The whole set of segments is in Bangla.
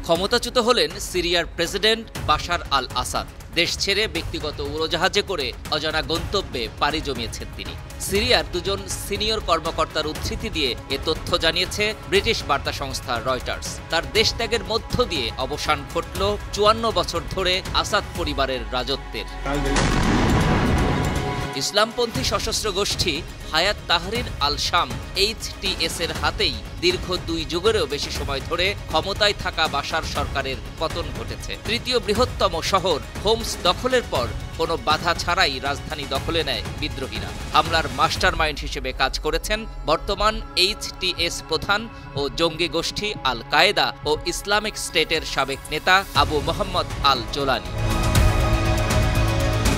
ক্ষমতাচ্যুত হলেন সিরিয়ার প্রেসিডেন্ট বাশার আল আসাদ। দেশ ছেড়ে ব্যক্তিগত উড়োজাহাজে করে অজানা গন্তব্যে পাড়ি জমিয়েছেন তিনি। সিরিয়ার দুজন সিনিয়র কর্মকর্তার উদ্ধৃতি দিয়ে এ তথ্য জানিয়েছে ব্রিটিশ বার্তা সংস্থা রয়টার্স। তার দেশত্যাগের মধ্য দিয়ে অবসান ঘটল ৫৪ বছর ধরে আসাদ পরিবারের রাজত্বের। ইসলামপন্থী সশস্ত্র গোষ্ঠী হায়াত তাহরির আল শাম HTS এর হাতেই দীর্ঘ ২ যুগেরও বেশি সময় ধরে ক্ষমতায় থাকা বাশার সরকারের পতন ঘটেছে। তৃতীয় বৃহত্তম শহর হোমস দখলের পর কোনো বাধা ছাড়াই রাজধানী দখলে নেয় বিদ্রোহীরা। হামলার মাস্টারমাইন্ড হিসেবে কাজ করেছেন বর্তমান HTS প্রধান ও জঙ্গি গোষ্ঠী আল কায়েদা ও ইসলামিক স্টেটের সাবেক নেতা আবু মোহাম্মদ আল জোলানি।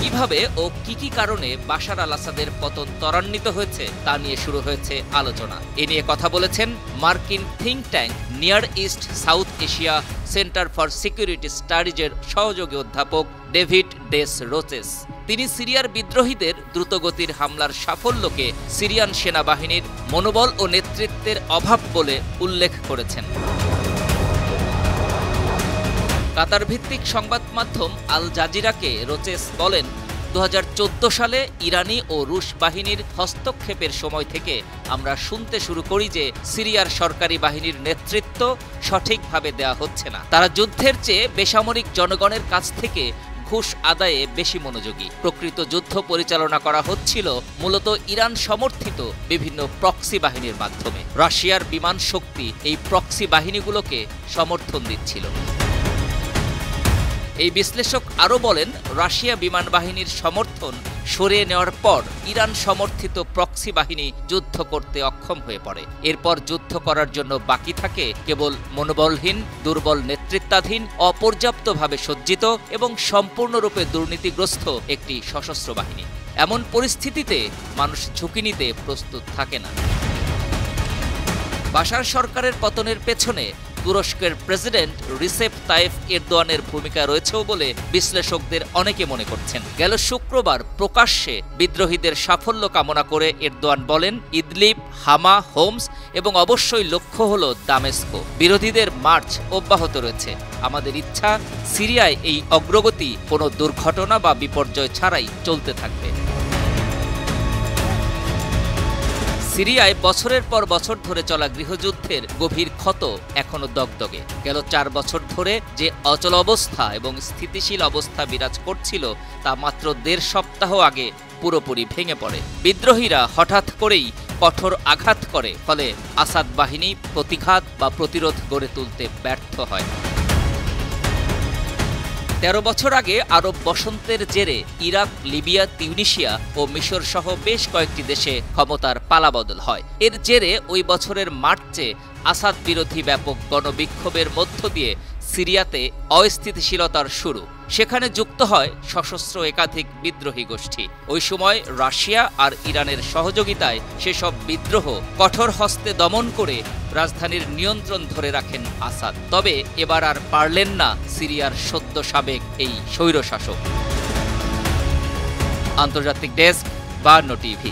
কিভাবে ও কি কারণে বাশার আল আসাদের পতন ত্বরান্বিত হয়েছে তা নিয়ে শুরু হয়েছে আলোচনা। এ নিয়ে কথা বলেছেন মার্কিন think tank Near East South Asia Center for Security স্টাডিজের সহযোগী অধ্যাপক ডেভিড ডেস রোচেস। তিনি সিরিয়ার বিদ্রোহীদের দ্রুতগতির হামলার সাফল্যকে সিরিয়ান সেনাবাহিনীর মনোবল ও নেতৃত্বের অভাব বলে উল্লেখ করেছেন। কাতার ভিত্তিক সংবাদ মাধ্যম আল জাজিরাকে রোচেস বলেন, ২০১৪ সালে ইরানি ও রুশ বাহিনীর হস্তক্ষেপের সময় থেকে আমরা শুনতে শুরু করি যে সিরিয়ার সরকারি বাহিনীর নেতৃত্ব সঠিকভাবে দেয়া হচ্ছে না। তারা যুদ্ধের চেয়ে বেসামরিক জনগণের কাছ থেকে ঘুষ আদায়ে বেশি মনোযোগী। প্রকৃত যুদ্ধ পরিচালনা করা হচ্ছিল মূলত ইরান সমর্থিত বিভিন্ন প্রক্সি বাহিনীর মাধ্যমে। রাশিয়ার বিমান শক্তি এই প্রক্সি বাহিনীগুলোকে সমর্থন দিচ্ছিল। এই বিশ্লেষক আরও বলেন, রাশিয়া বিমান বাহিনীর সমর্থন সরিয়ে নেওয়ার পর ইরান সমর্থিত প্রক্সি বাহিনী যুদ্ধ করতে অক্ষম হয়ে পড়ে। এরপর যুদ্ধ করার জন্য বাকি থাকে কেবল মনোবলহীন, দুর্বল নেতৃত্বাধীন, অপর্যাপ্তভাবে সজ্জিত এবং সম্পূর্ণরূপে দুর্নীতিগ্রস্ত একটি সশস্ত্র বাহিনী। এমন পরিস্থিতিতে মানুষ ঝুঁকি নিতে প্রস্তুত থাকে না। বাশার সরকারের পতনের পেছনে তুরস্কের প্রেসিডেন্ট রিসেপ তাইয়েপ এরদোয়ানের ভূমিকা রয়েছেও বলে বিশ্লেষকদের অনেকে মনে করছেন। গেল শুক্রবার প্রকাশ্যে বিদ্রোহীদের সাফল্য কামনা করে এরদোয়ান বলেন, ইদলিব, হামা, হোমস এবং অবশ্যই লক্ষ্য হল দামেস্কো। বিরোধীদের মার্চ অব্যাহত রয়েছে। আমাদের ইচ্ছা সিরিয়ায় এই অগ্রগতি কোনো দুর্ঘটনা বা বিপর্যয় ছাড়াই চলতে থাকবে। সিরিয়ায় বছরের পর বছর ধরে চলা গৃহযুদ্ধের গভীর ক্ষত এখনো দগদগে। গেল ৪ বছর ধরে যে অচল অবস্থা এবং স্থিতিশীল অবস্থা বিরাজ করছিল তা মাত্র ১.৫ সপ্তাহ আগে পুরোপুরি ভেঙে পড়ে। বিদ্রোহীরা হঠাৎ করেই কঠোর আঘাত করে, ফলে আসাদ বাহিনী প্রতিঘাত বা প্রতিরোধ গড়ে তুলতে ব্যর্থ হয়। ১৩ বছর আগে আরব বসন্তের জেরে ইরাক, লিবিয়া, তিউনিশিয়া ও মিশর সহ বেশ কয়েকটি দেশে ক্ষমতার পালাবদল হয়। এর জেরে ওই বছরের মার্চে আসাদ বিরোধী ব্যাপক গণবিক্ষোভের মধ্য দিয়ে সিরিয়াতে অস্থিতিশীলতার শুরু। সেখানে যুক্ত হয় সশস্ত্র একাধিক বিদ্রোহী গোষ্ঠী। ওই সময় রাশিয়া আর ইরানের সহযোগিতায় সেসব বিদ্রোহ কঠোর হস্তে দমন করে রাজধানীর নিয়ন্ত্রণ ধরে রাখেন আসাদ। তবে এবার আর পারলেন না সিরিয়ার সদ্য সাবেক এই স্বৈরশাসক। আন্তর্জাতিক ডেস্ক, ৫২ টিভি।